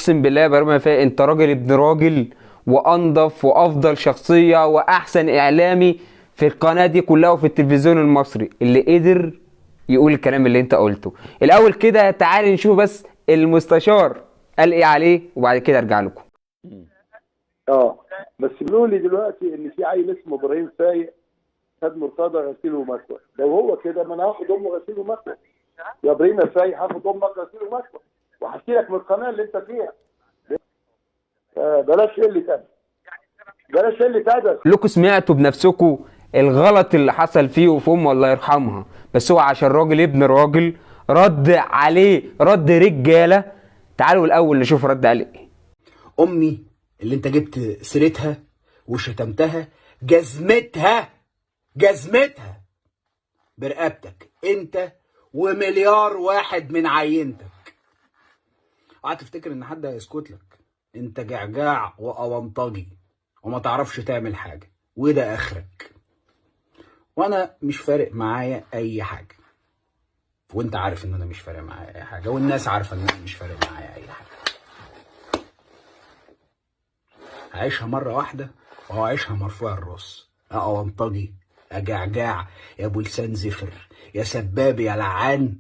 اقسم بالله برمى فيها انت راجل ابن راجل، وانضف وافضل شخصيه واحسن اعلامي في القناه دي كلها وفي التلفزيون المصري اللي قدر يقول الكلام اللي انت قلته. الاول كده تعالي نشوف بس المستشار قال ايه عليه وبعد كده ارجع لكم. اه بس بيقولوا لي دلوقتي ان في عيل اسمه ابراهيم فايق خد مرتضى غسيل ومكوى. لو هو كده ما انا هاخد امه غسيل ومكوى. يا ابراهيم يا فايق هاخد امك غسيل ومكوى وهحكي لك من القناه اللي انت فيها. بلاش قله ادب، بلاش قله ادب. كلكم سمعتوا بنفسكم الغلط اللي حصل فيه وفي امه الله يرحمها، بس هو عشان راجل ابن راجل رد عليه رد رجاله. تعالوا الاول نشوف رد عليه ايه. امي اللي انت جبت سيرتها وشتمتها جزمتها برقبتك انت ومليار واحد من عينتك. قعدت تفتكر ان حد هيسكت لك؟ انت جعجاع واونطجي وما تعرفش تعمل حاجه، وده اخرك. وانا مش فارق معايا اي حاجه، وانت عارف ان انا مش فارق معايا اي حاجه، والناس عارفه ان انا مش فارق معايا اي حاجه. هعيشها مره واحده وهعيشها مرفوع الراس. اونطجي، يا جعجاع، يا ابو لسان زفر، يا سباب، يا لعان،